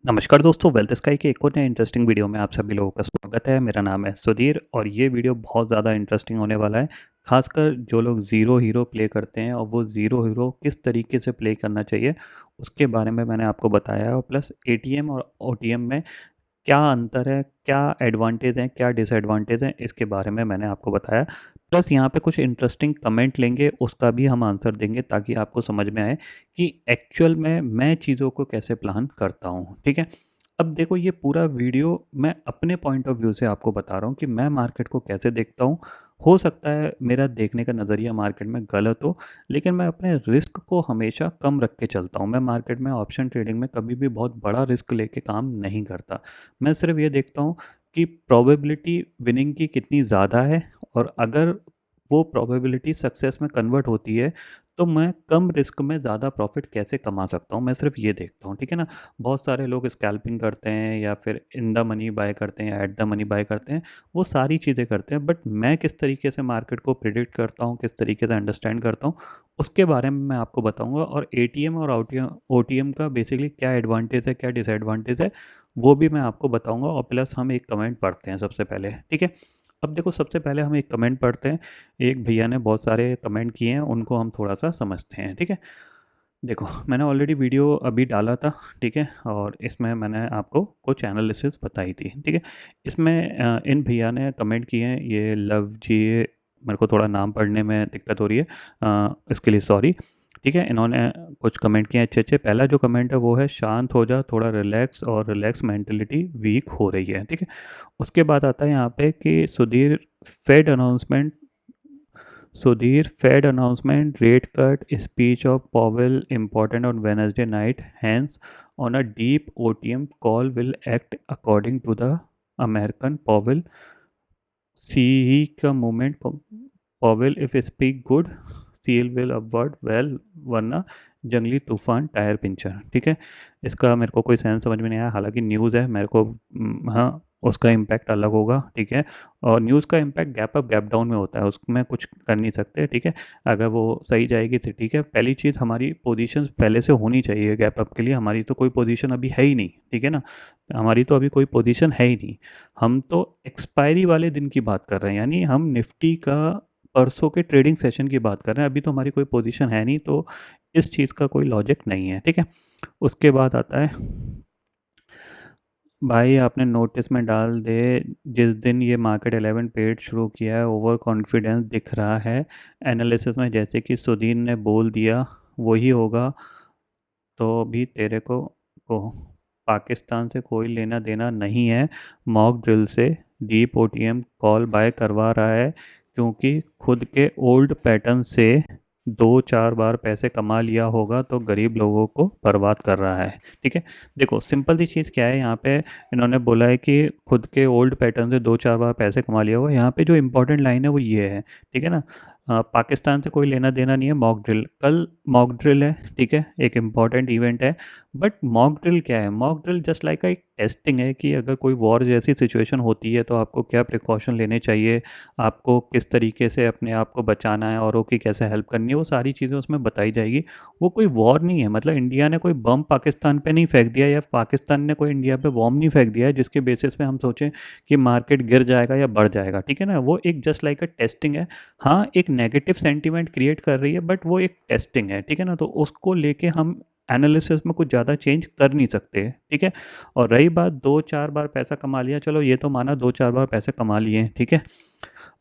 नमस्कार दोस्तों, wealth sky के एक और नए इंटरेस्टिंग वीडियो में आप सभी लोगों का स्वागत है। मेरा नाम है सुधीर और ये वीडियो बहुत ज़्यादा इंटरेस्टिंग होने वाला है। खासकर जो लोग ज़ीरो हीरो प्ले करते हैं और वो ज़ीरो हीरो किस तरीके से प्ले करना चाहिए, उसके बारे में मैंने आपको बताया है। और प्लस एटीएम और ओटीएम में क्या अंतर है, क्या एडवांटेज हैं, क्या डिसएडवांटेज हैं, इसके बारे में मैंने आपको बताया। प्लस यहाँ पे कुछ इंटरेस्टिंग कमेंट लेंगे, उसका भी हम आंसर देंगे ताकि आपको समझ में आए कि एक्चुअल में मैं चीज़ों को कैसे प्लान करता हूँ। ठीक है। अब देखो, ये पूरा वीडियो मैं अपने पॉइंट ऑफ व्यू से आपको बता रहा हूँ कि मैं मार्केट को कैसे देखता हूँ। हो सकता है मेरा देखने का नज़रिया मार्केट में गलत हो, लेकिन मैं अपने रिस्क को हमेशा कम रख के चलता हूँ। मैं मार्केट में ऑप्शन ट्रेडिंग में कभी भी बहुत बड़ा रिस्क लेके काम नहीं करता। मैं सिर्फ ये देखता हूँ कि प्रोबेबिलिटी विनिंग की कितनी ज़्यादा है, और अगर वो प्रोबेबिलिटी सक्सेस में कन्वर्ट होती है तो मैं कम रिस्क में ज़्यादा प्रॉफिट कैसे कमा सकता हूँ, मैं सिर्फ ये देखता हूँ। ठीक है ना। बहुत सारे लोग स्कैल्पिंग करते हैं या फिर इन द मनी बाय करते हैं या एट द मनी बाय करते हैं, वो सारी चीज़ें करते हैं। बट मैं किस तरीके से मार्केट को प्रिडिक्ट करता हूँ, किस तरीके से अंडरस्टैंड करता हूँ, उसके बारे में मैं आपको बताऊंगा। और एटीएम और ओटीएम का बेसिकली क्या एडवांटेज है, क्या डिसएडवांटेज है, वो भी मैं आपको बताऊंगा। और प्लस हम एक कमेंट पढ़ते हैं सबसे पहले। ठीक है। अब देखो, सबसे पहले हम एक कमेंट पढ़ते हैं। एक भैया ने बहुत सारे कमेंट किए हैं, उनको हम थोड़ा सा समझते हैं। ठीक है। देखो, मैंने ऑलरेडी वीडियो अभी डाला था। ठीक है। और इसमें मैंने आपको कुछ एनालिसिस बताई थी। ठीक है। इसमें इन भैया ने कमेंट किए हैं, ये लव जी, मेरे को थोड़ा नाम पढ़ने में दिक्कत हो रही है, इसके लिए सॉरी। ठीक है। इन्होंने कुछ कमेंट किए हैं अच्छे अच्छे। पहला जो कमेंट है वो है, शांत हो जा, थोड़ा रिलैक्स, और रिलैक्स मेंटेलिटी वीक हो रही है। ठीक है। उसके बाद आता है यहाँ पे कि Fed announcement Sudhir, Fed announcement, rate cut, speech of Powell important on Wednesday night. Hence, on a deep OTM call will act according to the American Powell. CE का movement, Powell if speak good, CL will upward well, वरना जंगली तूफान tyre puncture. ठीक है। इसका मेरे को कोई सेंस समझ में नहीं आया, हालांकि न्यूज़ है, मेरे को हाँ, उसका इम्पैक्ट अलग होगा। ठीक है। और न्यूज़ का impact gap up gap down में होता है, उसमें कुछ कर नहीं सकते। ठीक है। अगर वो सही जाएगी तो ठीक है। पहली चीज़, हमारी पोजीशंस पहले से होनी चाहिए गैप अप के लिए। हमारी तो कोई पोजीशन अभी है ही नहीं। ठीक है ना। हमारी तो अभी कोई पोजीशन है ही नहीं। हम तो एक्सपायरी वाले दिन की बात कर रहे हैं, यानी हम निफ्टी का परसों के ट्रेडिंग सेशन की बात कर रहे हैं। अभी तो हमारी कोई पोजीशन है नहीं, तो इस चीज़ का कोई लॉजिक नहीं है। ठीक है। उसके बाद आता है, भाई आपने नोटिस में डाल दे, जिस दिन ये मार्केट 11 पेड शुरू किया है, ओवर कॉन्फिडेंस दिख रहा है एनालिसिस में, जैसे कि सुधीर ने बोल दिया वही होगा। तो भी तेरे को पाकिस्तान से कोई लेना देना नहीं है। मॉक ड्रिल से डीप ओटीएम कॉल बाय करवा रहा है, क्योंकि खुद के ओल्ड पैटर्न से 2-4 बार पैसे कमा लिया होगा, तो गरीब लोगों को बर्बाद कर रहा है। ठीक है। देखो, सिंपल सी चीज़ क्या है यहाँ पे, इन्होंने बोला है कि खुद के ओल्ड पैटर्न से 2-4 बार पैसे कमा लिया होगा। यहाँ पे जो इंपॉर्टेंट लाइन है वो ये है। ठीक है ना। पाकिस्तान से कोई लेना देना नहीं है। मॉक ड्रिल, कल मॉक ड्रिल है। ठीक है। एक इम्पॉर्टेंट इवेंट है। बट मॉक ड्रिल क्या है? मॉक ड्रिल जस्ट लाइक एक टेस्टिंग है कि अगर कोई वॉर जैसी सिचुएशन होती है तो आपको क्या प्रिकॉशन लेने चाहिए, आपको किस तरीके से अपने आप को बचाना है, औरों की कैसे हेल्प करनी है, वो सारी चीज़ें उसमें बताई जाएगी। वो कोई वॉर नहीं है, मतलब इंडिया ने कोई बम पाकिस्तान पे नहीं फेंक दिया, या पाकिस्तान ने कोई इंडिया पे बॉम्ब नहीं फेंक दिया है जिसके बेसिस पे हम सोचें कि मार्केट गिर जाएगा या बढ़ जाएगा। ठीक है ना। वो एक जस्ट लाइक अ टेस्टिंग है। हाँ, एक नेगेटिव सेंटीमेंट क्रिएट कर रही है, बट वो एक टेस्टिंग है। ठीक है ना। तो उसको लेके हम एनालिसिस में कुछ ज़्यादा चेंज कर नहीं सकते। ठीक है। और रही बात 2-4 बार पैसा कमा लिया, चलो ये तो माना 2-4 बार पैसे कमा लिए। ठीक है।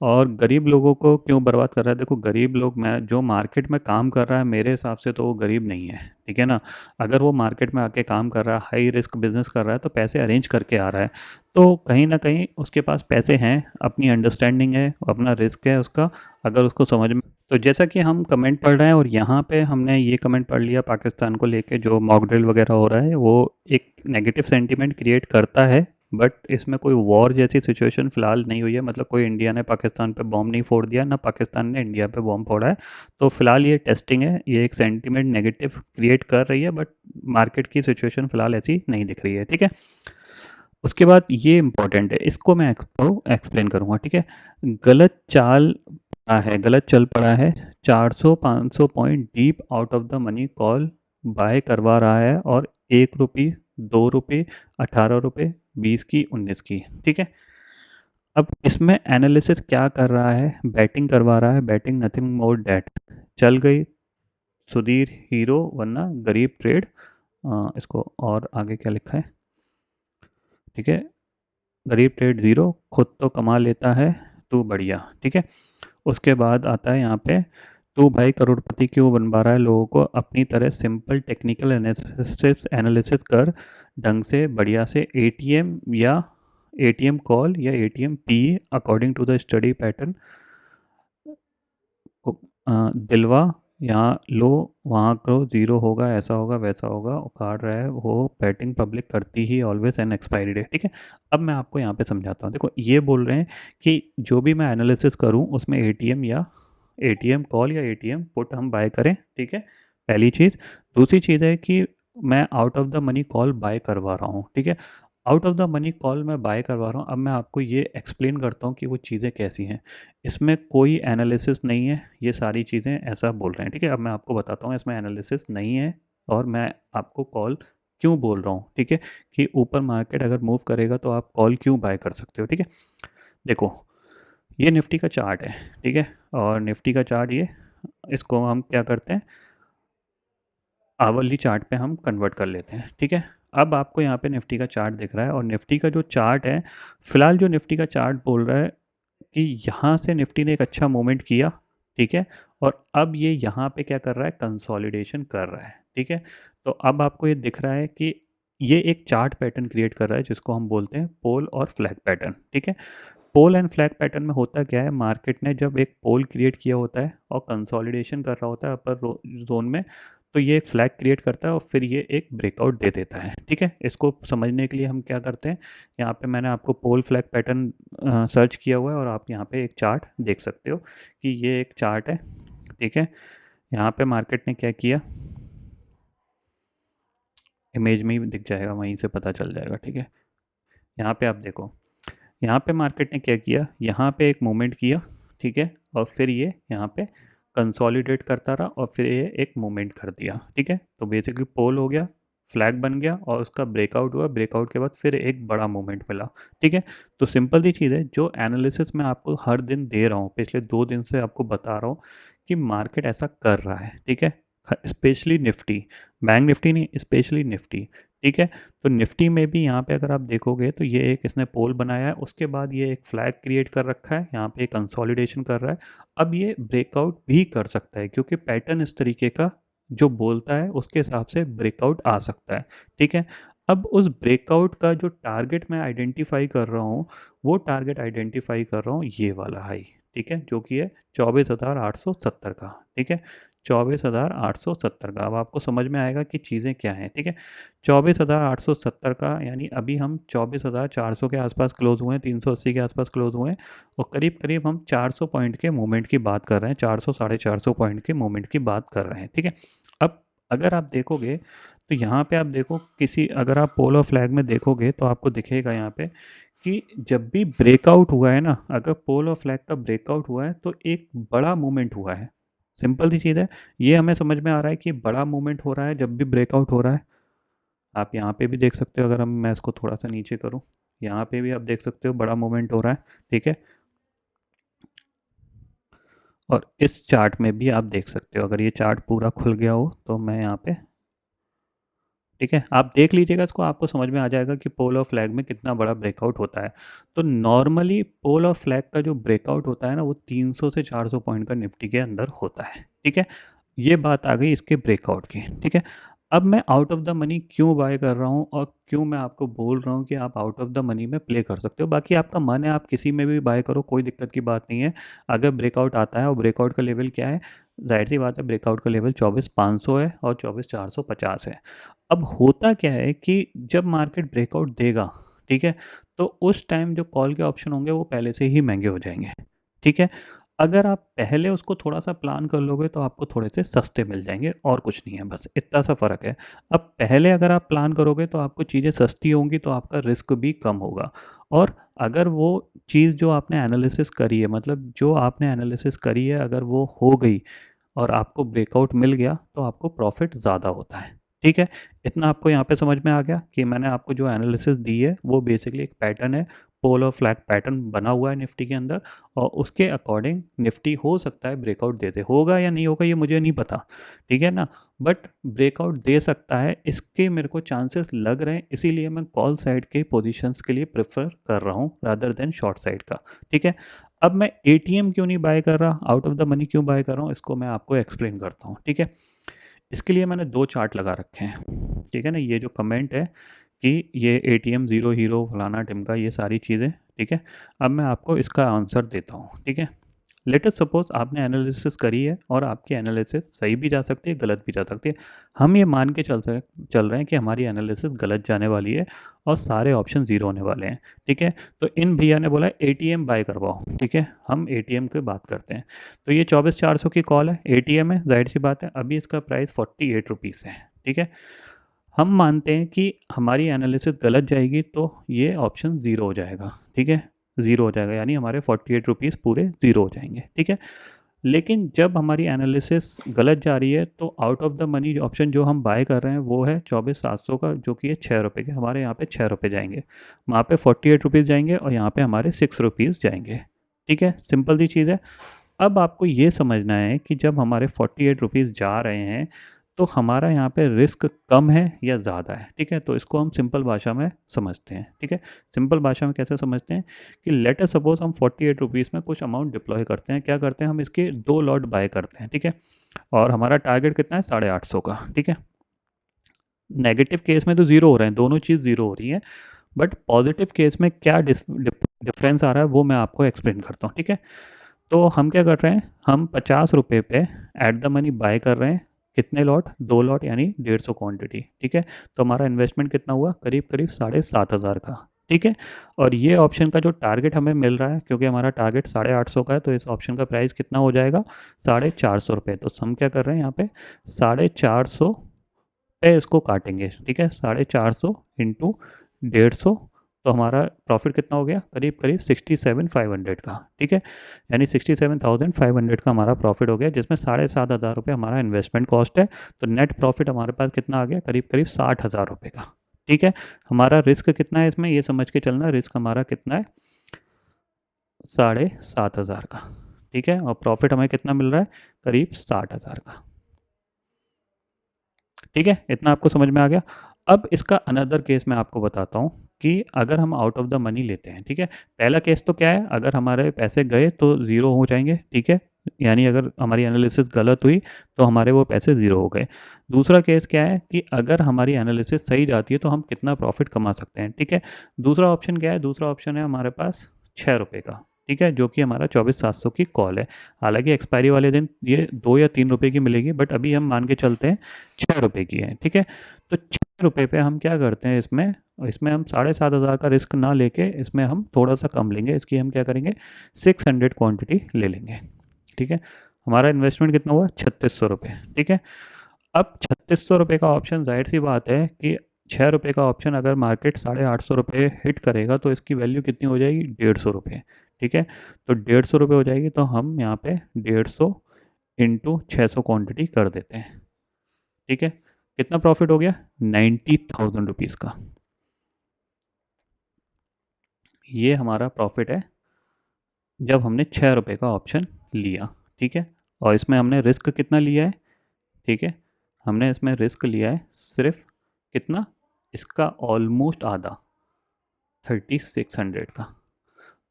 और गरीब लोगों को क्यों बर्बाद कर रहा है? देखो, गरीब लोग, मैं जो मार्केट में काम कर रहा है, मेरे हिसाब से तो वो गरीब नहीं है। ठीक है ना। अगर वो मार्केट में आके काम कर रहा है, हाई रिस्क बिजनेस कर रहा है, तो पैसे अरेंज करके आ रहा है, तो कहीं ना कहीं उसके पास पैसे हैं, अपनी अंडरस्टैंडिंग है, अपना रिस्क है उसका, अगर उसको समझ में। तो जैसा कि हम कमेंट पढ़ रहे हैं, और यहाँ पे हमने ये कमेंट पढ़ लिया, पाकिस्तान को लेके जो मॉक ड्रिल वगैरह हो रहा है वो एक नेगेटिव सेंटीमेंट क्रिएट करता है। बट इसमें कोई वॉर जैसी सिचुएशन फ़िलहाल नहीं हुई है, मतलब कोई इंडिया ने पाकिस्तान पे बॉम्ब नहीं फोड़ दिया, ना पाकिस्तान ने इंडिया पे बॉम्ब फोड़ा है। तो फ़िलहाल ये टेस्टिंग है, ये एक सेंटीमेंट नेगेटिव क्रिएट कर रही है, बट मार्केट की सिचुएशन फ़िलहाल ऐसी नहीं दिख रही है। ठीक है। उसके बाद ये इंपॉर्टेंट है, इसको मैं एक्सप्लेन करूँगा। ठीक है। गलत चाल पड़ा है, गलत चल पड़ा है। 400-500 point deep out of the money call buy करवा रहा है, और 1 रुपये ₹2, ₹18, 20 की, 19 की, ठीक है। अब इसमें एनालिसिस क्या कर रहा है, बैटिंग करवा रहा है, बैटिंग नथिंग मोर डैट, चल गई सुधीर हीरो वरना गरीब ट्रेड, इसको और आगे क्या लिखा है, ठीक है, गरीब ट्रेड ज़ीरो, खुद तो कमा लेता है तू बढ़िया, ठीक है। उसके बाद आता है यहाँ पे, तू भाई करोड़पति क्यों बनवा रहा है लोगों को, अपनी तरह सिंपल टेक्निकल एनालिसिस कर ढंग से बढ़िया से, एटीएम या एटीएम कॉल या ATM P according to the study pattern को दिलवा, यहाँ लो वहाँ करो, ज़ीरो होगा, ऐसा होगा वैसा होगा, उखाड़ रहा है वो, बैटिंग पब्लिक करती ही ऑलवेज एन एक्सपायरी डे, ठीक है। अब मैं आपको यहाँ पे समझाता हूँ, देखो ये बोल रहे हैं कि जो भी मैं एनालिसिस करूँ उसमें एटीएम या एटीएम कॉल या एटीएम पुट हम बाय करें, ठीक है, पहली चीज़। दूसरी चीज़ है कि मैं out of the money call buy करवा रहा हूँ, ठीक है, out of the money call मैं बाय करवा रहा हूँ। अब मैं आपको ये एक्सप्लेन करता हूँ कि वो चीज़ें कैसी हैं, इसमें कोई एनालिसिस नहीं है, ये सारी चीज़ें ऐसा बोल रहे हैं, ठीक है। अब मैं आपको बताता हूँ इसमें एनालिसिस नहीं है, और मैं आपको कॉल क्यों बोल रहा हूँ, ठीक है, कि ऊपर मार्केट अगर मूव करेगा तो आप कॉल क्यों बाय कर सकते हो, ठीक है। देखो ये निफ्टी का चार्ट है, ठीक है, और निफ्टी का चार्ट ये, इसको हम क्या करते हैं, आवरली चार्ट पे हम कन्वर्ट कर लेते हैं, ठीक है। अब आपको यहाँ पे निफ्टी का चार्ट दिख रहा है, और निफ्टी का जो चार्ट है, फिलहाल जो निफ्टी का चार्ट बोल रहा है कि यहाँ से निफ्टी ने एक अच्छा मूवमेंट किया, ठीक है, और अब ये यहाँ पे क्या कर रहा है, कंसोलिडेशन कर रहा है, ठीक है। तो अब आपको ये दिख रहा है कि ये एक चार्ट पैटर्न क्रिएट कर रहा है जिसको हम बोलते हैं पोल और फ्लैग पैटर्न, ठीक है। पोल एंड फ्लैग पैटर्न में होता क्या है, मार्केट ने जब एक पोल क्रिएट किया होता है और कंसोलिडेशन कर रहा होता है अपर जोन में, तो ये एक फ्लैग क्रिएट करता है और फिर ये एक ब्रेकआउट दे देता है, ठीक है। इसको समझने के लिए हम क्या करते हैं, यहाँ पे मैंने आपको पोल फ्लैग पैटर्न सर्च किया हुआ है, और आप यहाँ पे एक चार्ट देख सकते हो कि ये एक चार्ट है, ठीक है। यहाँ पे मार्केट ने क्या किया, इमेज में ही दिख जाएगा, वहीं से पता चल जाएगा, ठीक है। यहाँ पे आप देखो, यहाँ पे मार्केट ने क्या किया, यहाँ पे एक मूवमेंट किया, ठीक है, और फिर ये यहाँ पे कंसोलिडेट करता रहा और फिर ये एक मूवमेंट कर दिया, ठीक है। तो बेसिकली पोल हो गया, फ्लैग बन गया, और उसका ब्रेकआउट हुआ, ब्रेकआउट के बाद फिर एक बड़ा मूवमेंट मिला, ठीक है। तो सिंपल सी चीज़ है, जो एनालिसिस मैं आपको हर दिन दे रहा हूँ, पिछले 2 दिन से आपको बता रहा हूँ कि मार्केट ऐसा कर रहा है, ठीक है। स्पेशली निफ्टी, बैंक निफ्टी नहीं, स्पेशली निफ्टी, ठीक है। तो निफ्टी में भी यहाँ पे अगर आप देखोगे तो ये एक इसने पोल बनाया है, उसके बाद ये एक फ्लैग क्रिएट कर रखा है, यहाँ पे कंसोलिडेशन कर रहा है, अब ये ब्रेकआउट भी कर सकता है क्योंकि पैटर्न इस तरीके का जो बोलता है उसके हिसाब से ब्रेकआउट आ सकता है, ठीक है। अब उस ब्रेकआउट का जो टारगेट मैं आइडेंटिफाई कर रहा हूँ, वो टारगेट आइडेंटिफाई कर रहा हूँ ये वाला हाई, ठीक है, जो कि है 24,870 का, ठीक है, 24,870 का। अब आपको समझ में आएगा कि चीज़ें क्या हैं, ठीक है। 24,870 का यानी अभी हम 24,400 के आसपास क्लोज हुए हैं, 380 के आसपास क्लोज हुए हैं, और करीब करीब हम 400 पॉइंट के मूवमेंट की बात कर रहे हैं, 400 450 पॉइंट के मूवमेंट की बात कर रहे हैं, ठीक है। अब अगर आप देखोगे तो यहाँ पे आप देखो, किसी अगर आप पोल और फ्लैग में देखोगे तो आपको दिखेगा यहाँ पे कि जब भी ब्रेकआउट हुआ है ना, अगर पोल और फ्लैग का ब्रेकआउट हुआ है तो एक बड़ा मूवमेंट हुआ है, सिंपल सी चीज़ है, ये हमें समझ में आ रहा है कि बड़ा मूवमेंट हो रहा है जब भी ब्रेकआउट हो रहा है। आप यहाँ पे भी देख सकते हो, अगर हम मैं इसको थोड़ा सा नीचे करूँ, यहाँ पे भी आप देख सकते हो बड़ा मूवमेंट हो रहा है, ठीक है। और इस चार्ट में भी आप देख सकते हो, अगर ये चार्ट पूरा खुल गया हो तो मैं यहाँ पे, ठीक है, आप देख लीजिएगा इसको, आपको समझ में आ जाएगा कि पोल और फ्लैग में कितना बड़ा ब्रेकआउट होता है। तो नॉर्मली पोल और फ्लैग का जो ब्रेकआउट होता है ना, वो 300 से 400 पॉइंट का निफ्टी के अंदर होता है, ठीक है। ये बात आ गई इसके ब्रेकआउट की, ठीक है। अब मैं आउट ऑफ द मनी क्यों बाय कर रहा हूँ और क्यों मैं आपको बोल रहा हूँ कि आप आउट ऑफ द मनी में प्ले कर सकते हो, बाकी आपका मन है, आप किसी में भी बाय करो, कोई दिक्कत की बात नहीं है। अगर ब्रेकआउट आता है, और ब्रेकआउट का लेवल क्या है, जाहिर सी बात है ब्रेकआउट का लेवल 24,500 है और 24,450 है। अब होता क्या है कि जब मार्केट ब्रेकआउट देगा, ठीक है, तो उस टाइम जो कॉल के ऑप्शन होंगे वो पहले से ही महंगे हो जाएंगे, ठीक है। अगर आप पहले उसको थोड़ा सा प्लान कर लोगे तो आपको थोड़े से सस्ते मिल जाएंगे, और कुछ नहीं है, बस इतना सा फ़र्क है। अब पहले अगर आप प्लान करोगे तो आपको चीज़ें सस्ती होंगी, तो आपका रिस्क भी कम होगा, और अगर वो चीज़ जो आपने एनालिसिस करी है, मतलब जो आपने एनालिसिस करी है, अगर वो हो गई और आपको ब्रेकआउट मिल गया तो आपको प्रॉफिट ज़्यादा होता है, ठीक है, इतना आपको यहाँ पे समझ में आ गया कि मैंने आपको जो एनालिसिस दी है वो बेसिकली एक पैटर्न है, पोल और फ्लैग पैटर्न बना हुआ है निफ्टी के अंदर, और उसके अकॉर्डिंग निफ्टी हो सकता है ब्रेकआउट देते, होगा या नहीं होगा ये मुझे नहीं पता, ठीक है ना, बट ब्रेकआउट दे सकता है, इसके मेरे को चांसेस लग रहे हैं, इसीलिए मैं कॉल साइड के पोजीशंस के लिए प्रेफर कर रहा हूँ रादर देन शॉर्ट साइड का। ठीक है, अब मैं एटीएम क्यों नहीं बाय कर रहा, आउट ऑफ द मनी क्यों बाय कर रहा हूँ, इसको मैं आपको एक्सप्लेन करता हूँ। ठीक है, इसके लिए मैंने दो चार्ट लगा रखे हैं। ठीक है ना, ये जो कमेंट है कि ये एटीएम ज़ीरो हीरो फलाना टिमका ये सारी चीज़ें, ठीक है, अब मैं आपको इसका आंसर देता हूँ। ठीक है, लेट अस सपोज आपने एनालिसिस करी है और आपकी एनालिसिस सही भी जा सकती है, गलत भी जा सकती है, हम ये मान के चल रहे हैं कि हमारी एनालिसिस गलत जाने वाली है और सारे ऑप्शन ज़ीरो होने वाले हैं। ठीक है, तो इन भैया ने बोला एटीएम बाय करवाओ। ठीक है, हम एटीएम की बात करते हैं, तो ये 24,400 की कॉल है, एटीएम है, जाहिर सी बात है अभी इसका प्राइस 48 रुपीज़ है। ठीक है, हम मानते हैं कि हमारी एनालिसिस गलत जाएगी तो ये ऑप्शन ज़ीरो हो जाएगा। ठीक है, ज़ीरो हो जाएगा, यानी हमारे 48 रुपीज़ पूरे ज़ीरो हो जाएंगे। ठीक है, लेकिन जब हमारी एनालिसिस गलत जा रही है तो out of the money option जो हम बाय कर रहे हैं वो है 24,700 का, जो कि है 6 रुपये के, हमारे यहाँ पे 6 रुपये जाएंगे, वहाँ पे 48 रुपीज़ जाएंगे और यहाँ पे हमारे 6 रुपीज़ जाएंगे। ठीक है, सिंपल सी चीज़ है। अब आपको ये समझना है कि जब हमारे 48 रुपीज़ जा रहे हैं तो हमारा यहाँ पे रिस्क कम है या ज़्यादा है। ठीक है, तो इसको हम सिंपल भाषा में समझते हैं। ठीक है, सिंपल भाषा में कैसे समझते हैं कि लेट अस सपोज हम 48 रुपीज़ में कुछ अमाउंट डिप्लॉय करते हैं, क्या करते हैं, हम इसके 2 लॉट बाय करते हैं। ठीक है, और हमारा टारगेट कितना है, 850 का। ठीक है, नेगेटिव केस में तो ज़ीरो हो रहे हैं, दोनों चीज़ ज़ीरो हो रही है, बट पॉजिटिव केस में क्या डिफरेंस आ रहा है वो मैं आपको एक्सप्लेन करता हूँ। ठीक है, तो हम क्या कर रहे हैं, हम 50 रुपये पे एट द मनी बाय कर रहे हैं, कितने लॉट, 2 लॉट, यानी 150 क्वांटिटी। ठीक है, तो हमारा इन्वेस्टमेंट कितना हुआ, करीब करीब 7,500 का। ठीक है, और ये ऑप्शन का जो टारगेट हमें मिल रहा है, क्योंकि हमारा टारगेट 850 का है, तो इस ऑप्शन का प्राइस कितना हो जाएगा, 450 रुपये। तो हम क्या कर रहे हैं यहाँ पे 450 पे इसको काटेंगे। ठीक है, 450 इंटू 150, तो हमारा प्रॉफिट कितना हो गया, करीब करीब 67,500 का। ठीक है, यानी 67,500 का हमारा प्रॉफिट हो गया, जिसमें 7,500 रुपये हमारा इन्वेस्टमेंट कॉस्ट है, तो नेट प्रॉफिट हमारे पास कितना आ गया, करीब करीब 60,000 रुपये का। ठीक है, हमारा रिस्क कितना है इसमें, ये समझ के चलना, रिस्क हमारा कितना है, 7,500 का। ठीक है, और प्रॉफिट हमें कितना मिल रहा है, करीब 60,000 का। ठीक है, इतना आपको समझ में आ गया। अब इसका अनदर केस मैं आपको बताता हूँ कि अगर हम आउट ऑफ द मनी लेते हैं। ठीक है, पहला केस तो क्या है, अगर हमारे पैसे गए तो ज़ीरो हो जाएंगे। ठीक है, यानी अगर हमारी एनालिसिस गलत हुई तो हमारे वो पैसे ज़ीरो हो गए। दूसरा केस क्या है कि अगर हमारी एनालिसिस सही जाती है तो हम कितना प्रॉफिट कमा सकते हैं। ठीक है, दूसरा ऑप्शन क्या है, दूसरा ऑप्शन है हमारे पास 6 रुपये का। ठीक है, जो कि हमारा 24,700 की कॉल है, हालांकि एक्सपायरी वाले दिन ये 2 या 3 रुपये की मिलेगी, बट अभी हम मान के चलते हैं 6 रुपये की है। ठीक है, तो 6 रुपये पे हम क्या करते हैं, इसमें इसमें हम 7,500 का रिस्क ना लेके इसमें हम थोड़ा सा कम लेंगे, इसकी हम क्या करेंगे, 600 क्वांटिटी ले लेंगे। ठीक है, हमारा इन्वेस्टमेंट कितना हुआ, 3,600 रुपये। ठीक है, अब 3,600 रुपये का ऑप्शन, जाहिर सी बात है कि 6 रुपये का ऑप्शन अगर मार्केट 850 रुपये हिट करेगा तो इसकी वैल्यू कितनी हो जाएगी, 150 रुपये। ठीक है, तो 150 रुपये हो जाएगी, तो हम यहाँ पे 150 इंटू 600 क्वान्टिटी कर देते हैं। ठीक है, कितना प्रॉफिट हो गया, 90,000 रुपीज़ का। ये हमारा प्रॉफिट है जब हमने 6 रुपये का ऑप्शन लिया। ठीक है, और इसमें हमने रिस्क कितना लिया है, ठीक है, हमने इसमें रिस्क लिया है सिर्फ कितना, इसका ऑलमोस्ट आधा, 3,600 का।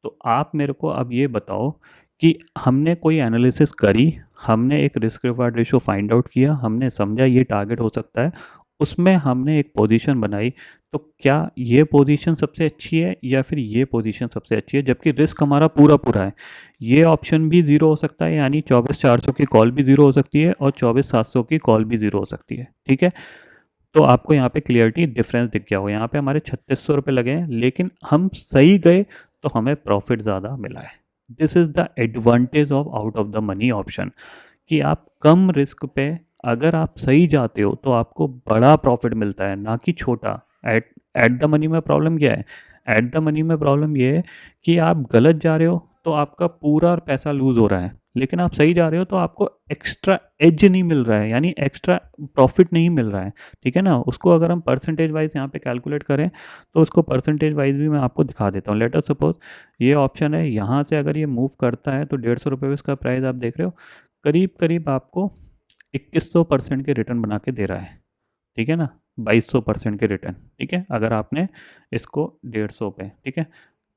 तो आप मेरे को अब ये बताओ कि हमने कोई एनालिसिस करी, हमने एक risk reward ratio find out किया, हमने समझा ये टारगेट हो सकता है, उसमें हमने एक पोजीशन बनाई, तो क्या ये पोजीशन सबसे अच्छी है या फिर ये पोजीशन सबसे अच्छी है, जबकि रिस्क हमारा पूरा पूरा है। ये ऑप्शन भी ज़ीरो हो सकता है, यानी 24,400 की कॉल भी ज़ीरो हो सकती है और 24,700 की कॉल भी ज़ीरो हो सकती है। ठीक है, तो आपको यहाँ पे क्लियरिटी डिफरेंस दिख गया हो, यहाँ पे हमारे 3,600 रुपये लगे हैं, लेकिन हम सही गए तो हमें प्रॉफिट ज़्यादा मिला है। This is the advantage of out of the money option, कि आप कम रिस्क पे अगर आप सही जाते हो तो आपको बड़ा प्रॉफिट मिलता है, ना कि छोटा। एट एट द मनी में प्रॉब्लम क्या है, एट द मनी में प्रॉब्लम ये है कि आप गलत जा रहे हो तो आपका पूरा पैसा लूज़ हो रहा है, लेकिन आप सही जा रहे हो तो आपको एक्स्ट्रा एज नहीं मिल रहा है, यानी एक्स्ट्रा प्रॉफिट नहीं मिल रहा है, ठीक है ना। उसको अगर हम परसेंटेज वाइज यहाँ पे कैलकुलेट करें तो उसको परसेंटेज वाइज भी मैं आपको दिखा देता हूँ। लेट अस सपोज ये ऑप्शन है, यहाँ से अगर ये मूव करता है तो 150 रुपये पे इसका प्राइस आप देख रहे हो, करीब करीब आपको 2100% के रिटर्न बना के दे रहा है, ठीक है ना। 2200% के रिटर्न, ठीक है, अगर आपने इसको 150 पे, ठीक है,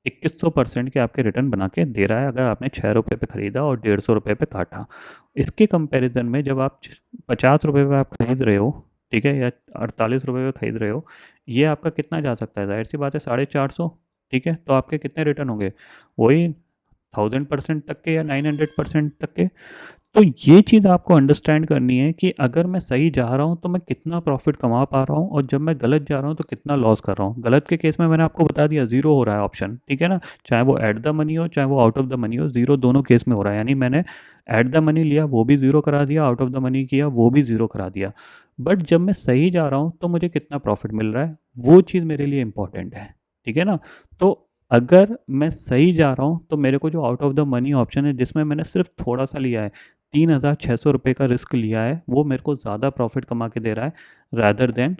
2100% के आपके रिटर्न बना के दे रहा है अगर आपने 6 रुपये पे ख़रीदा और 150 रुपये पे काटा। इसके कंपैरिजन में जब आप 50 रुपये पे आप खरीद रहे हो, ठीक है, या 48 रुपये पे खरीद रहे हो, ये आपका कितना जा सकता है, जाहिर सी बात है 450, ठीक है। तो आपके कितने रिटर्न होंगे, वही 1000% तक के या 900% तक के। तो ये चीज़ आपको अंडरस्टैंड करनी है कि अगर मैं सही जा रहा हूँ तो मैं कितना प्रॉफिट कमा पा रहा हूँ, और जब मैं गलत जा रहा हूँ तो कितना लॉस कर रहा हूँ। गलत के केस में मैंने आपको बता दिया ज़ीरो हो रहा है ऑप्शन, ठीक है ना, चाहे वो एट द मनी हो चाहे वो आउट ऑफ द मनी हो, ज़ीरो दोनों केस में हो रहा है। यानी मैंने एट द मनी लिया वो भी ज़ीरो करा दिया, आउट ऑफ द मनी किया वो भी ज़ीरो करा दिया। बट जब मैं सही जा रहा हूँ तो मुझे कितना प्रॉफिट मिल रहा है, वो चीज़ मेरे लिए इंपॉर्टेंट है, ठीक है ना। तो अगर मैं सही जा रहा हूँ तो मेरे को जो out of the money option है जिसमें मैंने सिर्फ थोड़ा सा लिया है, 3600 रुपये का रिस्क लिया है, वो मेरे को ज़्यादा प्रॉफिट कमा के दे रहा है rather than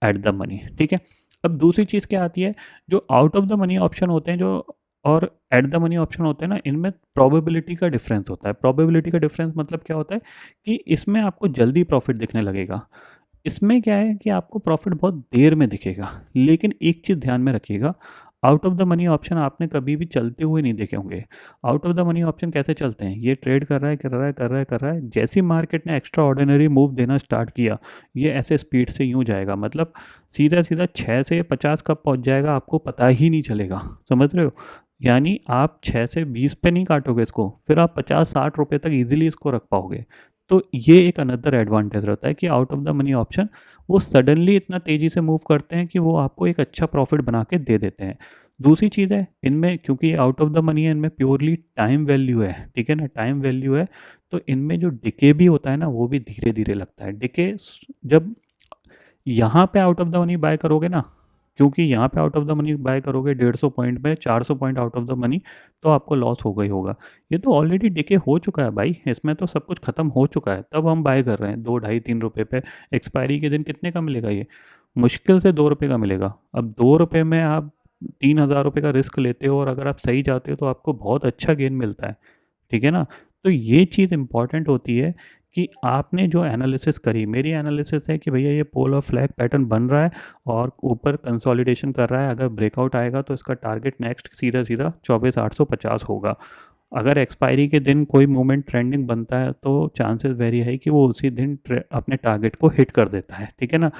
at the money, ठीक है। अब दूसरी चीज़ क्या आती है, जो out of the money option होते हैं जो और एट द मनी ऑप्शन होते हैं ना, इनमें प्रोबेबिलिटी का डिफरेंस होता है। प्रोबेबिलिटी का डिफरेंस मतलब क्या होता है कि इसमें आपको जल्दी प्रॉफिट दिखने लगेगा, इसमें क्या है कि आपको प्रॉफिट बहुत देर में दिखेगा। लेकिन एक चीज़ ध्यान में रखिएगा, out of the money option आपने कभी भी चलते हुए नहीं देखे होंगे। Out of the money option कैसे चलते हैं, ये ट्रेड कर रहा है कर रहा है कर रहा है कर रहा है, जैसी मार्केट ने एक्स्ट्रा ऑर्डिनरी मूव देना स्टार्ट किया, ये ऐसे स्पीड से यूं जाएगा, मतलब सीधा सीधा 6 से 50 कब पहुंच जाएगा आपको पता ही नहीं चलेगा, समझ रहे हो। यानी आप 6 से 20 पे नहीं काटोगे इसको, फिर आप 50-60 रुपये तक इजीली इसको रख पाओगे। तो ये एक अनदर एडवांटेज रहता है कि out of the money option वो सडनली इतना तेज़ी से मूव करते हैं कि वो आपको एक अच्छा प्रॉफिट बना के दे देते हैं। दूसरी चीज़ है इनमें, क्योंकि ये आउट ऑफ द मनी है, इनमें प्योरली टाइम वैल्यू है, ठीक है ना, टाइम वैल्यू है। तो इनमें जो डिके भी होता है ना वो भी धीरे धीरे लगता है। डिके जब यहाँ पे out of the money by करोगे ना, क्योंकि यहाँ पे out of the money by करोगे 150 पॉइंट में, 400 point out of the money, तो आपको लॉस होगा ही होगा। ये तो ऑलरेडी डिके हो चुका है भाई, इसमें तो सब कुछ खत्म हो चुका है, तब हम बाय कर रहे हैं 2 ढाई 3 रुपये पे। एक्सपायरी के दिन कितने का मिलेगा, ये मुश्किल से 2 रुपये का मिलेगा। अब 2 रुपये में आप 3000 रुपये का रिस्क लेते हो और अगर आप सही जाते हो तो आपको बहुत अच्छा गेन मिलता है, ठीक है ना। तो ये चीज़ इंपॉर्टेंट होती है कि आपने जो एनालिसिस करी, मेरी एनालिसिस है कि भैया ये पोल और फ्लैग पैटर्न बन रहा है और ऊपर कंसोलिडेशन कर रहा है, अगर ब्रेकआउट आएगा तो इसका टारगेट नेक्स्ट सीधा सीधा 24,850 होगा। अगर एक्सपायरी के दिन कोई मूवमेंट ट्रेंडिंग बनता है तो चांसेस वेरी है कि वो उसी दिन अपने टारगेट को हिट कर देता है, ठीक है ना।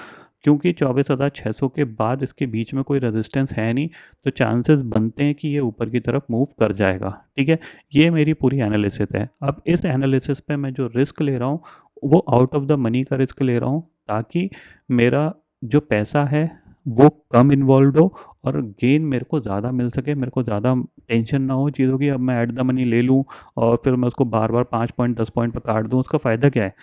क्योंकि 24,600 के बाद इसके बीच में कोई रेजिस्टेंस है नहीं, तो चांसेस बनते हैं कि ये ऊपर की तरफ मूव कर जाएगा, ठीक है। ये मेरी पूरी एनालिसिस है। अब इस एनालिसिस पे मैं जो रिस्क ले रहा हूँ वो आउट ऑफ द मनी का रिस्क ले रहा हूँ, ताकि मेरा जो पैसा है वो कम इन्वॉल्व हो और गेन मेरे को ज़्यादा मिल सके, मेरे को ज़्यादा टेंशन ना हो चीज़ों की। अब मैं एट द मनी ले लूँ और फिर मैं उसको बार बार 5 पॉइंट 10 पॉइंट पर काट दूँ, उसका फ़ायदा क्या है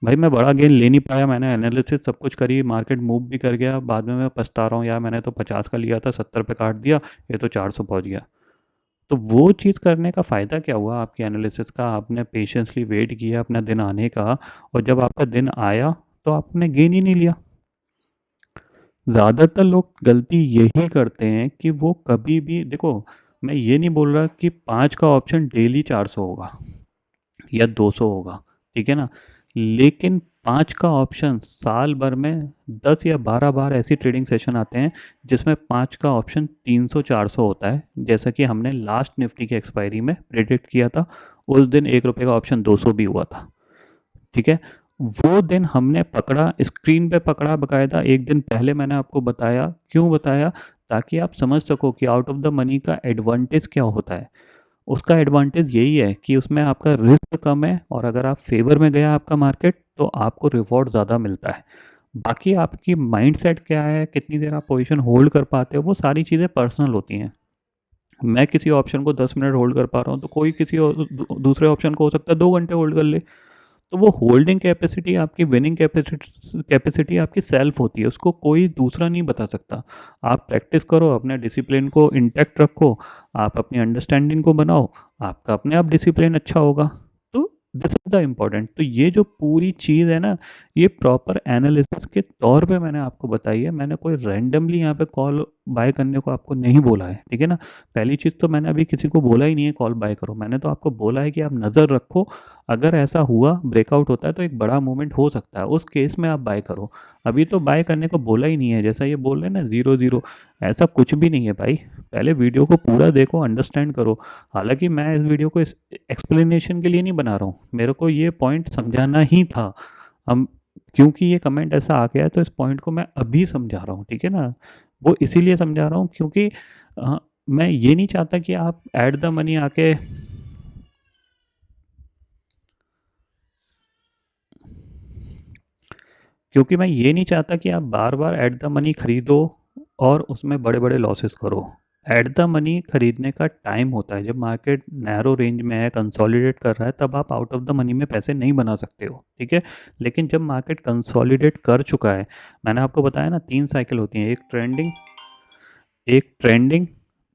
भाई। मैं बड़ा गेन ले नहीं पाया, मैंने एनालिसिस सब कुछ करी, मार्केट मूव भी कर गया, बाद में मैं पछता रहा हूँ यार मैंने तो 50 का लिया था 70 पे काट दिया, ये तो 400 पहुँच गया। तो वो चीज़ करने का फ़ायदा क्या हुआ आपकी एनालिसिस का, आपने पेशेंसली वेट किया अपना दिन आने का, और जब आपका दिन आया तो आपने गेन ही नहीं लिया। ज़्यादातर लोग गलती यही करते हैं कि वो कभी भी देखो, मैं ये नहीं बोल रहा कि 5 का ऑप्शन डेली 400 होगा या 200 होगा, ठीक है ना। लेकिन 5 का ऑप्शन साल भर में 10 या 12 बार ऐसी ट्रेडिंग सेशन आते हैं जिसमें 5 का ऑप्शन 300-400 होता है, जैसा कि हमने लास्ट निफ्टी की एक्सपायरी में प्रेडिक्ट किया था। उस दिन 1 रुपये का ऑप्शन 200 भी हुआ था, ठीक है। वो दिन हमने पकड़ा, स्क्रीन पे पकड़ा बकायदा, एक दिन पहले मैंने आपको बताया, क्यों बताया, ताकि आप समझ सको कि आउट ऑफ द मनी का एडवांटेज क्या होता है। उसका एडवांटेज यही है कि उसमें आपका रिस्क कम है, और अगर आप फेवर में गया आपका मार्केट तो आपको रिवॉर्ड ज़्यादा मिलता है। बाकी आपकी माइंडसेट क्या है, कितनी देर आप पोजीशन होल्ड कर पाते हो, वो सारी चीज़ें पर्सनल होती हैं। मैं किसी ऑप्शन को 10 मिनट होल्ड कर पा रहा हूँ तो कोई किसी दूसरे ऑप्शन को हो सकता है 2 घंटे होल्ड कर ले। तो वो होल्डिंग कैपेसिटी आपकी, विनिंग कैपेसिटी आपकी सेल्फ होती है, उसको कोई दूसरा नहीं बता सकता। आप प्रैक्टिस करो, अपने डिसिप्लिन को इंटैक्ट रखो, आप अपनी अंडरस्टैंडिंग को बनाओ, आपका अपने आप डिसिप्लिन अच्छा होगा, दिस इज द इम्पोर्टेंट। तो ये जो पूरी चीज़ है ना, ये प्रॉपर एनालिसिस के तौर पे मैंने आपको बताई है। मैंने कोई रैंडमली यहाँ पे कॉल बाय करने को आपको नहीं बोला है, ठीक है ना। पहली चीज़ तो मैंने अभी किसी को बोला ही नहीं है कॉल बाय करो, मैंने तो आपको बोला है कि आप नज़र रखो, अगर ऐसा हुआ ब्रेकआउट होता है तो एक बड़ा मूवमेंट हो सकता है, उस केस में आप बाय करो। अभी तो बाय करने को बोला ही नहीं है, जैसा ये बोल रहे हैं ना 0-0, ऐसा कुछ भी नहीं है भाई। पहले वीडियो को पूरा देखो, अंडरस्टैंड करो। हालांकि मैं इस वीडियो को इस एक्सप्लेनेशन के लिए नहीं बना रहा हूँ, मेरे को ये पॉइंट समझाना ही था। हम क्योंकि ये कमेंट ऐसा आ गया है तो इस पॉइंट को मैं अभी समझा रहा हूँ, ठीक है ना। वो इसीलिए समझा रहा हूँ क्योंकि मैं ये नहीं चाहता कि आप ऐड द मनी आके क्योंकि मैं ये नहीं चाहता कि आप बार बार ऐट द मनी खरीदो और उसमें बड़े बड़े लॉसेस करो। ऐट द मनी खरीदने का टाइम होता है, जब मार्केट नैरो रेंज में है, कंसोलिडेट कर रहा है, तब आप आउट ऑफ द मनी में पैसे नहीं बना सकते हो, ठीक है। लेकिन जब मार्केट कंसोलिडेट कर चुका है, मैंने आपको बताया ना 3 साइकिल होती हैं, एक trending,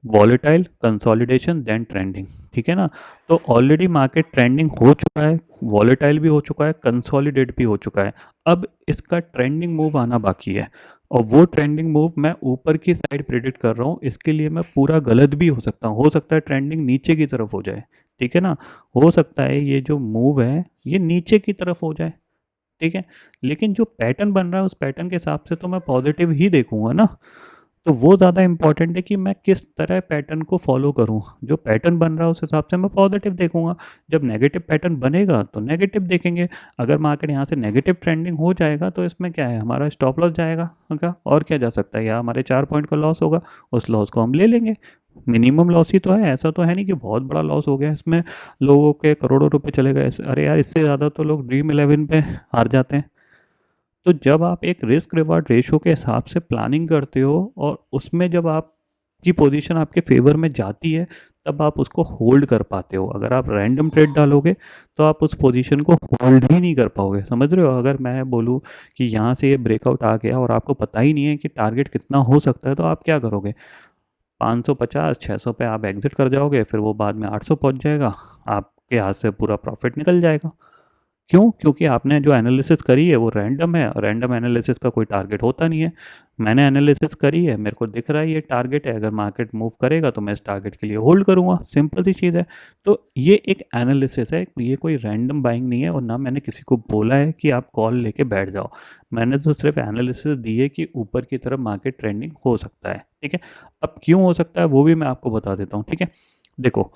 volatile, consolidation, then trending, ठीक है ना। तो ऑलरेडी मार्केट ट्रेंडिंग हो चुका है, वॉलेटाइल भी हो चुका है, कंसोलिडेट भी हो चुका है। अब इसका ट्रेंडिंग मूव आना बाकी है, और वो ट्रेंडिंग मूव मैं ऊपर की साइड प्रेडिक्ट कर रहा हूँ। इसके लिए मैं पूरा गलत भी हो सकता हूँ, हो सकता है ट्रेंडिंग नीचे की तरफ हो जाए, ठीक है ना। हो सकता है ये जो मूव है ये नीचे की तरफ हो जाए, ठीक है। लेकिन जो पैटर्न बन रहा है उस पैटर्न के हिसाब से तो मैं पॉजिटिव ही देखूंगा ना। तो वो ज़्यादा इंपॉर्टेंट है कि मैं किस तरह पैटर्न को फॉलो करूं। जो पैटर्न बन रहा है उस हिसाब से मैं पॉजिटिव देखूंगा। जब नेगेटिव पैटर्न बनेगा तो नेगेटिव देखेंगे। अगर मार्केट यहाँ से नेगेटिव ट्रेंडिंग हो जाएगा तो इसमें क्या है, हमारा स्टॉप लॉस जाएगा क्या, और क्या जा सकता है, या हमारे 4 पॉइंट का लॉस होगा, उस लॉस को हम ले लेंगे। मिनिमम लॉस ही तो है, ऐसा तो है नहीं कि बहुत बड़ा लॉस हो गया इसमें, लोगों के करोड़ों रुपए चले गए। अरे यार, इससे ज़्यादा तो लोग ड्रीम 11 पे हार जाते हैं। तो जब आप एक रिस्क रिवार्ड रेशो के हिसाब से प्लानिंग करते हो और उसमें जब आपकी पोजीशन आपके फेवर में जाती है, तब आप उसको होल्ड कर पाते हो। अगर आप रैंडम ट्रेड डालोगे तो आप उस पोजीशन को होल्ड ही नहीं कर पाओगे, समझ रहे हो। अगर मैं बोलूँ कि यहाँ से ये ब्रेकआउट आ गया और आपको पता ही नहीं है कि टारगेट कितना हो सकता है, तो आप क्या करोगे, 550 600 पे आप एग्जिट कर जाओगे, फिर वो बाद में 800 पहुँच जाएगा, आपके हाथ से पूरा प्रॉफिट निकल जाएगा। क्यों? क्योंकि आपने जो एनालिसिस करी है वो रैंडम है, और रैंडम एनालिसिस का कोई टारगेट होता नहीं है। मैंने एनालिसिस करी है, मेरे को दिख रहा है ये टारगेट है, अगर मार्केट मूव करेगा तो मैं इस टारगेट के लिए होल्ड करूंगा, सिंपल सी चीज़ है। तो ये एक एनालिसिस है, ये कोई रैंडम बाइंग नहीं है, और ना मैंने किसी को बोला है कि आप कॉल लेके बैठ जाओ। मैंने तो सिर्फ एनालिसिस दी है कि ऊपर की तरफ मार्केट ट्रेंडिंग हो सकता है, ठीक है। अब क्यों हो सकता है वो भी मैं आपको बता देता हूँ, ठीक है। देखो,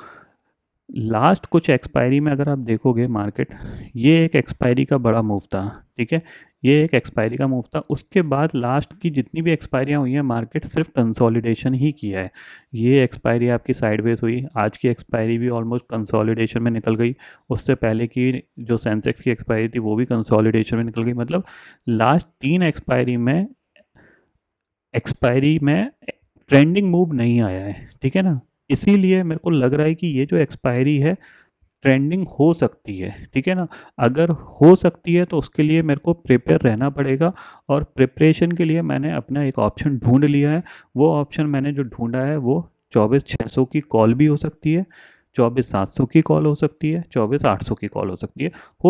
लास्ट कुछ एक्सपायरी में अगर आप देखोगे मार्केट, ये एक एक्सपायरी का बड़ा मूव था, ठीक है। ये एक एक्सपायरी का मूव था, उसके बाद लास्ट की जितनी भी एक्सपायरियाँ हुई हैं मार्केट सिर्फ कंसोलिडेशन ही किया है। ये एक्सपायरी आपकी साइडवेज हुई, आज की एक्सपायरी भी ऑलमोस्ट कंसोलिडेशन में निकल गई, उससे पहले की जो सेंसेक्स की एक्सपायरी थी वो भी कंसोलिडेशन में निकल गई। मतलब लास्ट 3 एक्सपायरी में ट्रेंडिंग मूव नहीं आया है, ठीक है ना। इसीलिए मेरे को लग रहा है कि ये जो एक्सपायरी है ट्रेंडिंग हो सकती है, ठीक है ना। अगर हो सकती है तो उसके लिए मेरे को प्रिपेयर रहना पड़ेगा, और प्रिपरेशन के लिए मैंने अपना एक ऑप्शन ढूंढ लिया है। वो ऑप्शन मैंने जो ढूंढा है वो 24,600 की कॉल भी हो सकती है, 24,700 की कॉल हो सकती है, 24,800 की कॉल हो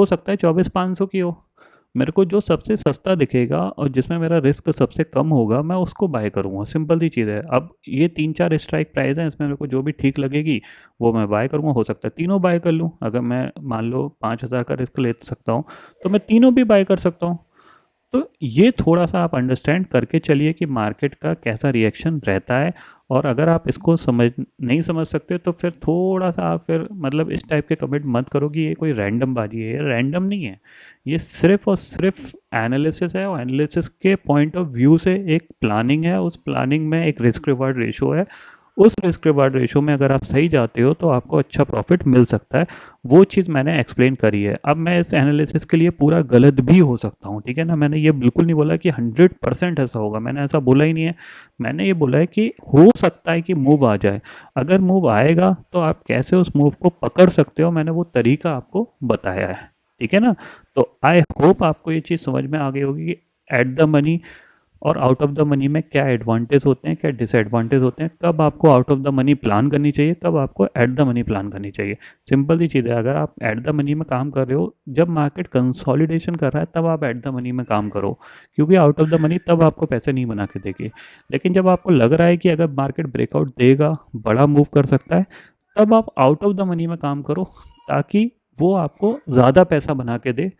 सकता है 24,500 की हो। मेरे को जो सबसे सस्ता दिखेगा और जिसमें मेरा रिस्क सबसे कम होगा मैं उसको बाय करूँगा, सिंपल सी चीज़ है। अब ये 3-4 स्ट्राइक प्राइस हैं, इसमें मेरे को जो भी ठीक लगेगी वो मैं बाय करूँगा। हो सकता है तीनों बाय कर लूँ, अगर मैं मान लो 5,000 का रिस्क ले सकता हूँ तो मैं तीनों भी बाय कर सकता हूँ। तो ये थोड़ा-सा आप अंडरस्टैंड करके चलिए कि मार्केट का कैसा रिएक्शन रहता है। और अगर आप इसको नहीं समझ सकते तो फिर थोड़ा-सा आप फिर मतलब इस टाइप के कमेंट मत करो कि ये कोई रैंडम बाजी है, ये रैंडम नहीं है। ये सिर्फ़ और सिर्फ़ एनालिसिस है, और एनालिसिस के पॉइंट ऑफ व्यू से एक प्लानिंग है, उस प्लानिंग में एक रिस्क रिवार्ड रेशियो है। उस रिस्क रिवार्ड रेशियो में अगर आप सही जाते हो तो आपको अच्छा प्रॉफिट मिल सकता है। वो चीज़ मैंने एक्सप्लेन करी है। अब मैं इस एनालिसिस के लिए पूरा गलत भी हो सकता हूँ, ठीक है ना। मैंने ये बिल्कुल नहीं बोला कि 100% ऐसा होगा, मैंने ऐसा बोला ही नहीं है। मैंने ये बोला है कि हो सकता है कि मूव आ जाए। अगर मूव आएगा तो आप कैसे उस मूव को पकड़ सकते हो, मैंने वो तरीका आपको बताया है, ठीक है ना। तो आई होप आपको ये चीज़ समझ में आ गई होगी कि एट द मनी और आउट ऑफ द मनी में क्या एडवांटेज होते हैं, क्या डिसएडवांटेज होते हैं, कब आपको out of the money plan करनी चाहिए, कब आपको एट द मनी प्लान करनी चाहिए। सिंपल सी चीज़ है, अगर आप एट द मनी में काम कर रहे हो, जब मार्केट कंसोलिडेशन कर रहा है तब आप एट द मनी में काम करो, क्योंकि आउट ऑफ द मनी तब आपको पैसे नहीं बना के देगी। लेकिन जब आपको लग रहा है कि अगर मार्केट ब्रेकआउट देगा, बड़ा मूव कर सकता है, तब आप आउट ऑफ द मनी में काम करो, ताकि वो आपको ज़्यादा पैसा बना के दे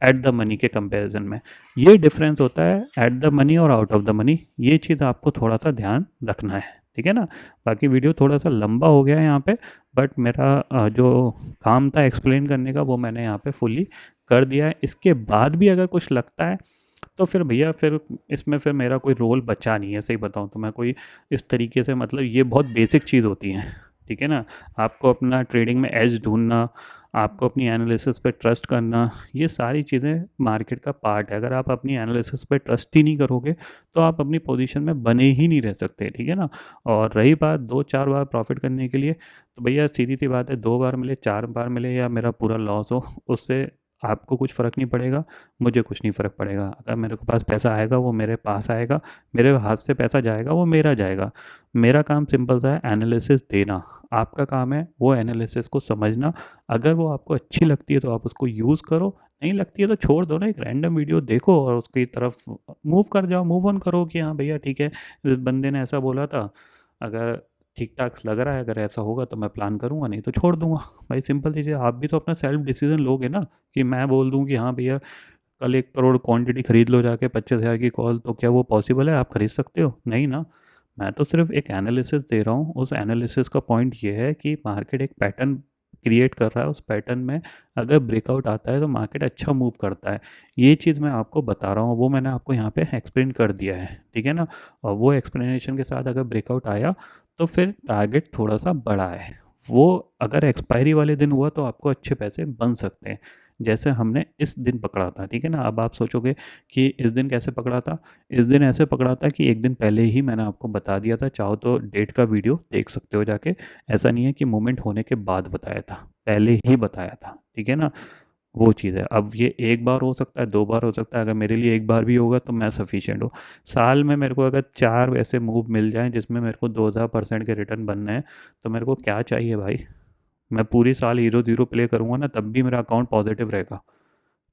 एट द मनी के कंपैरिजन में। ये डिफरेंस होता है एट द मनी और आउट ऑफ द मनी, ये चीज़ आपको थोड़ा सा ध्यान रखना है, ठीक है ना। बाकी वीडियो थोड़ा सा लंबा हो गया है यहाँ पे, बट मेरा जो काम था एक्सप्लेन करने का वो मैंने यहाँ पे फुली कर दिया है। इसके बाद भी अगर कुछ लगता है तो फिर भैया फिर इसमें फिर मेरा कोई रोल बचा नहीं है, सही बताऊँ तो। मैं कोई इस तरीके से, मतलब ये बहुत बेसिक चीज़ होती है, ठीक है ना। आपको अपना ट्रेडिंग में एज ढूंढना, आपको अपनी एनालिसिस पे ट्रस्ट करना, ये सारी चीज़ें मार्केट का पार्ट है। अगर आप अपनी एनालिसिस पे ट्रस्ट ही नहीं करोगे तो आप अपनी पोजीशन में बने ही नहीं रह सकते, ठीक है ना। और रही बात 2-4 बार प्रॉफिट करने के लिए, तो भैया सीधी सी बात है, 2 बार मिले, 4 बार मिले या मेरा पूरा लॉस हो, उससे आपको कुछ फ़र्क नहीं पड़ेगा, मुझे कुछ नहीं फ़र्क पड़ेगा। अगर मेरे को पास पैसा आएगा वो मेरे पास आएगा, मेरे हाथ से पैसा जाएगा वो मेरा जाएगा। मेरा काम सिंपल सा है, एनालिसिस देना। आपका काम है वो एनालिसिस को समझना। अगर वो आपको अच्छी लगती है तो आप उसको यूज़ करो, नहीं लगती है तो छोड़ दो ना। एक रैंडम वीडियो देखो और उसकी तरफ मूव कर जाओ, मूव ऑन करो कि हाँ भैया ठीक है, इस बंदे ने ऐसा बोला था, अगर ठीक ठाक लग रहा है, अगर ऐसा होगा तो मैं प्लान करूँगा, नहीं तो छोड़ दूंगा। भाई सिंपल चीज़ है। आप भी तो अपना सेल्फ डिसीजन लोगे ना, कि मैं बोल दूँ कि हाँ भैया कल 1 करोड़ क्वांटिटी खरीद लो जाके 25,000 की कॉल, तो क्या वो पॉसिबल है? आप खरीद सकते हो? नहीं ना। मैं तो सिर्फ एक एनालिसिस दे रहा हूँ। उस एनालिसिस का पॉइंट ये है कि मार्केट एक पैटर्न क्रिएट कर रहा है, उस पैटर्न में अगर ब्रेकआउट आता है तो मार्केट अच्छा मूव करता है। ये चीज़ मैं आपको बता रहा हूँ, वो मैंने आपको यहाँ पे एक्सप्लेन कर दिया है, ठीक है ना। और वो एक्सप्लेनेशन के साथ अगर ब्रेकआउट आया तो फिर टारगेट थोड़ा सा बड़ा है। वो अगर एक्सपायरी वाले दिन हुआ तो आपको अच्छे पैसे बन सकते हैं, जैसे हमने इस दिन पकड़ा था, ठीक है ना। अब आप सोचोगे कि इस दिन कैसे पकड़ा था। इस दिन ऐसे पकड़ा था कि एक दिन पहले ही मैंने आपको बता दिया था, चाहो तो डेट का वीडियो देख सकते हो जाके। ऐसा नहीं है कि मूवमेंट होने के बाद बताया था, पहले ही बताया था, ठीक है ना। वो चीज़ है। अब ये एक बार हो सकता है, 2 बार हो सकता है, अगर मेरे लिए एक बार भी होगा तो मैं सफिशिएंट हूँ। साल में मेरे को अगर 4 ऐसे मूव मिल जाएँ जिसमें मेरे को 2000% के रिटर्न बनने हैं, तो मेरे को क्या चाहिए भाई। मैं पूरी साल हीरो ज़ीरो प्ले करूँगा ना, तब भी मेरा अकाउंट पॉजिटिव रहेगा,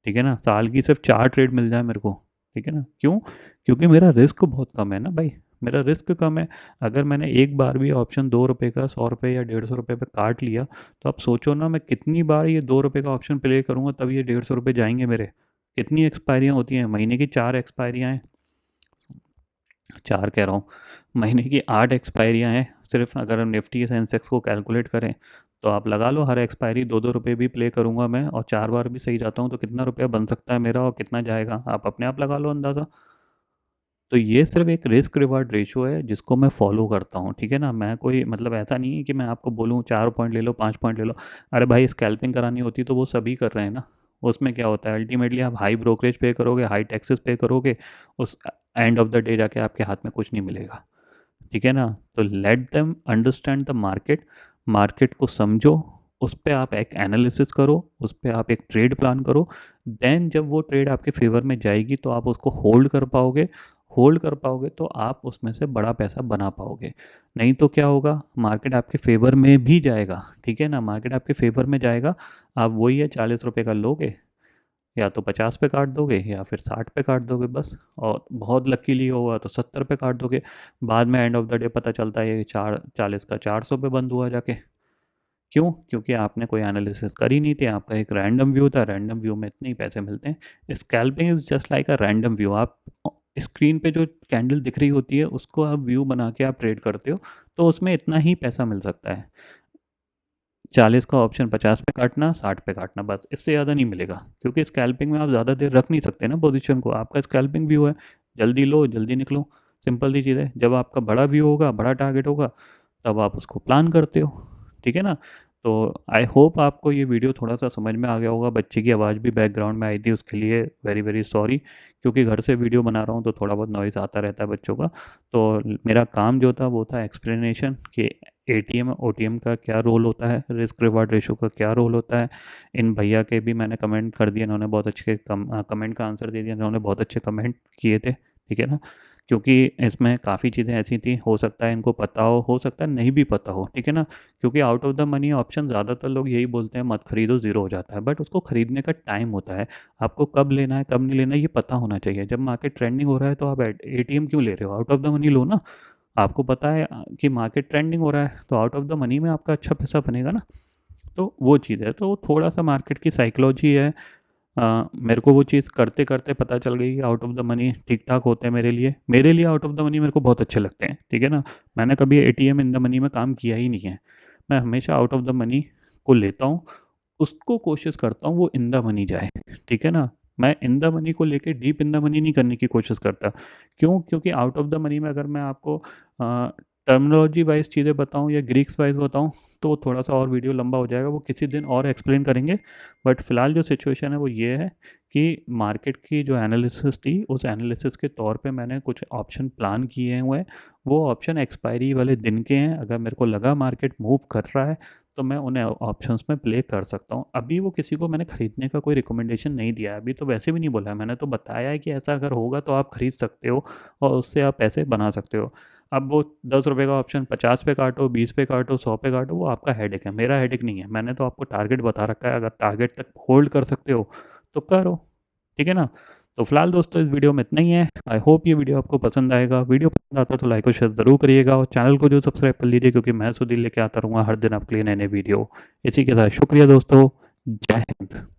ठीक है ना। साल की सिर्फ 4 ट्रेड मिल जाए मेरे को, ठीक है ना। क्यों? क्योंकि मेरा रिस्क बहुत कम है ना भाई, मेरा रिस्क कम है। अगर मैंने एक बार भी ऑप्शन 2 रुपये का 100 रुपये या 150 रुपये पे काट लिया, तो आप सोचो ना मैं कितनी बार ये 2 रुपये का ऑप्शन प्ले करूँगा तब ये 150 रुपये जाएंगे मेरे। कितनी एक्सपायरियाँ होती हैं महीने की? 4 एक्सपायरियाँ हैं, 4 कह रहा हूँ, महीने की 8 एक्सपायरियाँ हैं। सिर्फ अगर हम निफ्टी सेंसेक्स को कैलकुलेट करें तो आप लगा लो, हर एक्सपायरी 2-2 रुपये भी प्ले करूँगा मैं, और 4 बार भी सही जाता हूँ तो कितना रुपया बन सकता है मेरा और कितना जाएगा, आप अपने आप लगा लो अंदाज़ा। तो ये सिर्फ एक रिस्क रिवार्ड रेशो है जिसको मैं फॉलो करता हूँ, ठीक है ना। मैं कोई मतलब ऐसा नहीं है कि मैं आपको बोलूँ 4 पॉइंट ले लो, 5 पॉइंट ले लो। अरे भाई स्कैल्पिंग करानी होती तो वो सभी कर रहे हैं ना। उसमें क्या होता है, अल्टीमेटली आप हाई ब्रोकरेज पे करोगे, हाई टैक्सेस पे करोगे, उस एंड ऑफ द डे जाके आपके हाथ में कुछ नहीं मिलेगा, ठीक है ना। तो let them understand the market, market को समझो, उस पर आप एक एनालिसिस करो, उस पर आप एक ट्रेड प्लान करो। देन जब वो ट्रेड आपके फेवर में जाएगी तो आप उसको होल्ड कर पाओगे। होल्ड कर पाओगे तो आप उसमें से बड़ा पैसा बना पाओगे। नहीं तो क्या होगा, मार्केट आपके फेवर में भी जाएगा, ठीक है ना, मार्केट आपके फेवर में जाएगा, आप वही है 40 रुपये का लोगे, या तो 50 पे काट दोगे या फिर 60 पे काट दोगे बस। और बहुत लकीली होगा तो 70 पे काट दोगे। बाद में एंड ऑफ द डे पता चलता है ये 40 का 400 पे बंद हुआ जाके। क्यों? क्योंकि आपने कोई एनालिसिस करी नहीं थी, आपका एक रैंडम व्यू था, रैंडम व्यू में इतने ही पैसे मिलते हैं। Scalping is just like a random view. आप स्क्रीन पे जो कैंडल दिख रही होती है उसको आप व्यू बना के आप ट्रेड करते हो, तो उसमें इतना ही पैसा मिल सकता है। 40 का ऑप्शन 50 पे काटना, 60 पे काटना, बस इससे ज़्यादा नहीं मिलेगा। क्योंकि स्कैल्पिंग में आप ज़्यादा देर रख नहीं सकते ना पोजीशन को, आपका स्कैल्पिंग व्यू है, जल्दी लो जल्दी निकलो। सिंपल सी चीज़ है। जब आपका बड़ा व्यू होगा, बड़ा टारगेट होगा, तब आप उसको प्लान करते हो, ठीक है ना। तो आई होप आपको ये वीडियो थोड़ा सा समझ में आ गया होगा। बच्चे की आवाज़ भी बैकग्राउंड में आई थी, उसके लिए वेरी वेरी सॉरी। क्योंकि घर से वीडियो बना रहा हूँ तो थोड़ा बहुत नॉइज़ आता रहता है बच्चों का। तो मेरा काम जो था वो था एक्सप्लेनेशन कि एटीएम ओटीएम का क्या रोल होता है, रिस्क रिवार्ड रेशो का क्या रोल होता है। इन भैया के भी मैंने कमेंट कर दिए, इन्होंने बहुत अच्छे कमेंट का आंसर दे दिया, इन्होंने बहुत अच्छे कमेंट किए थे, ठीक है ना। क्योंकि इसमें काफ़ी चीज़ें ऐसी थी, हो सकता है इनको पता हो सकता है नहीं भी पता हो, ठीक है ना। क्योंकि out of the money option ज़्यादातर लोग यही बोलते हैं मत खरीदो, ज़ीरो हो जाता है, बट उसको खरीदने का टाइम होता है। आपको कब लेना है कब नहीं लेना है ये पता होना चाहिए। जब मार्केट ट्रेंडिंग हो रहा है तो आप एटीएम क्यों ले रहे हो, आउट ऑफ द मनी लो ना। आपको पता है कि मार्केट ट्रेंडिंग हो रहा है तो आउट ऑफ द मनी में आपका अच्छा पैसा बनेगा ना। तो वो चीज़ है, तो वो थोड़ा सा मार्केट की साइकोलॉजी है। मेरे को वो चीज़ करते करते पता चल गई कि आउट ऑफ द मनी ठीक ठाक होते हैं मेरे लिए आउट ऑफ द मनी मेरे को बहुत अच्छे लगते हैं, ठीक है ना। मैंने कभी एटीएम इन द मनी में काम किया ही नहीं है। मैं हमेशा आउट ऑफ द मनी को लेता हूँ, उसको कोशिश करता हूँ वो इन द मनी जाए, ठीक है ना। मैं इन द मनी को लेके डीप इन द मनी नहीं करने की कोशिश करता। क्यों? क्योंकि आउट ऑफ द मनी में अगर मैं आपको टर्मिनोलॉजी वाइज चीज़ें बताऊँ या ग्रीक्स वाइज बताऊँ तो थोड़ा सा और वीडियो लंबा हो जाएगा, वो किसी दिन और एक्सप्लेन करेंगे। बट फ़िलहाल जो सिचुएशन है वो ये है कि मार्केट की जो एनालिसिस थी उस एनालिसिस के तौर पे मैंने कुछ ऑप्शन प्लान किए हुए हैं। वो ऑप्शन एक्सपायरी वाले दिन के हैं, अगर मेरे को लगा मार्केट मूव कर रहा है तो मैं उन्हें ऑप्शंस में प्ले कर सकता हूँ। अभी वो किसी को मैंने खरीदने का कोई रिकमेंडेशन नहीं दिया है, अभी तो वैसे भी नहीं बोला है, मैंने तो बताया है कि ऐसा अगर होगा तो आप खरीद सकते हो और उससे आप पैसे बना सकते हो। अब वो 10 रुपये का ऑप्शन 50 पे काटो, 20 पे काटो, 100 पे काटो, वो आपका हेडेक है, मेरा हेडेक नहीं है। मैंने तो आपको टारगेट बता रखा है, अगर टारगेट तक होल्ड कर सकते हो तो करो, ठीक है ना। तो फिलहाल दोस्तों इस वीडियो में इतना ही है। आई होप ये वीडियो आपको पसंद आएगा। वीडियो पसंद आता है तो लाइक और शेयर ज़रूर करिएगा और चैनल को जो सब्सक्राइब कर लीजिए, क्योंकि मैं सुधीर लेके आता रहूँगा हर दिन आपके लिए नए नए वीडियो। इसी के साथ शुक्रिया दोस्तों, जय हिंद।